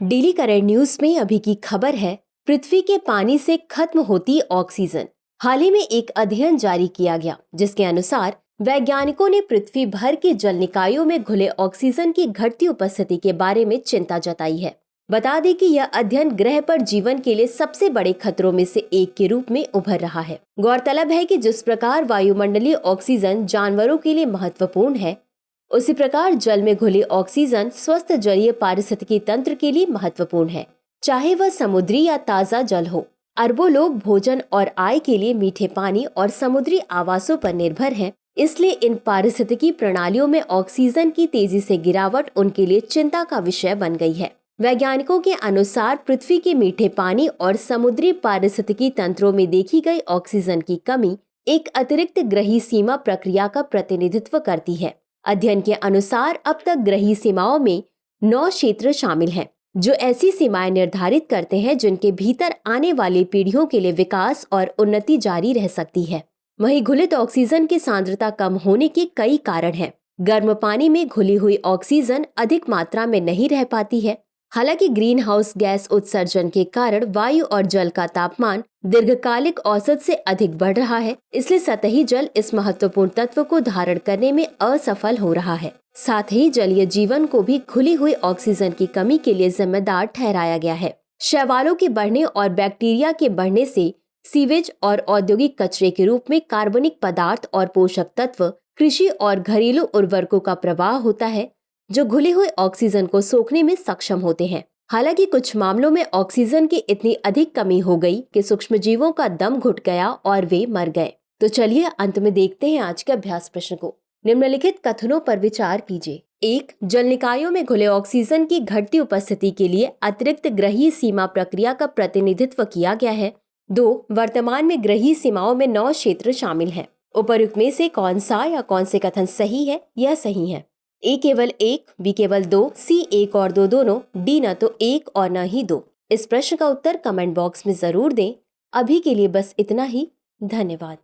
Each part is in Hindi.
डेली करंट न्यूज में अभी की खबर है, पृथ्वी के पानी से खत्म होती ऑक्सीजन। हाल ही में एक अध्ययन जारी किया गया जिसके अनुसार वैज्ञानिकों ने पृथ्वी भर के जल निकायों में घुले ऑक्सीजन की घटती उपस्थिति के बारे में चिंता जताई है। बता दें कि यह अध्ययन ग्रह पर जीवन के लिए सबसे बड़े खतरों में से एक के रूप में उभर रहा है। गौरतलब है कि जिस प्रकार वायुमंडलीय ऑक्सीजन जानवरों के लिए महत्वपूर्ण है, उसी प्रकार जल में घुली ऑक्सीजन स्वस्थ जलीय पारिस्थितिकी तंत्र के लिए महत्वपूर्ण है, चाहे वह समुद्री या ताजा जल हो। अरबों लोग भोजन और आय के लिए मीठे पानी और समुद्री आवासों पर निर्भर हैं, इसलिए इन पारिस्थितिकी प्रणालियों में ऑक्सीजन की तेजी से गिरावट उनके लिए चिंता का विषय बन गई है। वैज्ञानिकों के अनुसार पृथ्वी के मीठे पानी और समुद्री पारिस्थितिकी तंत्रों में देखी गई ऑक्सीजन की कमी एक अतिरिक्त ग्रही सीमा प्रक्रिया का प्रतिनिधित्व करती है। अध्ययन के अनुसार अब तक ग्रही सीमाओं में 9 क्षेत्र शामिल हैं, जो ऐसी सीमाएं निर्धारित करते हैं जिनके भीतर आने वाली पीढ़ियों के लिए विकास और उन्नति जारी रह सकती है। वहीं घुलित ऑक्सीजन की सांद्रता कम होने के कई कारण हैं। गर्म पानी में घुली हुई ऑक्सीजन अधिक मात्रा में नहीं रह पाती है। हालांकि ग्रीन हाउस गैस उत्सर्जन के कारण वायु और जल का तापमान दीर्घकालिक औसत से अधिक बढ़ रहा है, इसलिए सतही जल इस महत्वपूर्ण तत्व को धारण करने में असफल हो रहा है। साथ ही जलीय जीवन को भी खुली हुई ऑक्सीजन की कमी के लिए जिम्मेदार ठहराया गया है। शैवालों के बढ़ने और बैक्टीरिया के बढ़ने से सीवेज और औद्योगिक कचरे के रूप में कार्बनिक पदार्थ और पोषक तत्व, कृषि और घरेलू उर्वरकों का प्रवाह होता है, जो घुले हुए ऑक्सीजन को सोखने में सक्षम होते हैं। हालांकि कुछ मामलों में ऑक्सीजन की इतनी अधिक कमी हो गई कि सूक्ष्म जीवों का दम घुट गया और वे मर गए। तो चलिए अंत में देखते हैं आज के अभ्यास प्रश्न को। निम्नलिखित कथनों पर विचार कीजिए। 1. जल निकायों में घुले ऑक्सीजन की घटती उपस्थिति के लिए अतिरिक्त ग्रही सीमा प्रक्रिया का प्रतिनिधित्व किया गया है। 2. वर्तमान में ग्रही सीमाओं में 9 क्षेत्र शामिल हैं। उपर्युक्त में से कौन सा या कौन से कथन सही है? यह सही है। ए केवल 1, बी केवल 2, सी 1 और 2 दोनों, डी न तो 1 और न ही 2। इस प्रश्न का उत्तर कमेंट बॉक्स में जरूर दें। अभी के लिए बस इतना ही। धन्यवाद।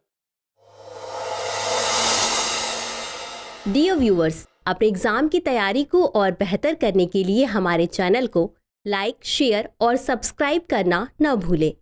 डियर व्यूअर्स, अपने एग्जाम की तैयारी को और बेहतर करने के लिए हमारे चैनल को लाइक, शेयर और सब्सक्राइब करना न भूलें।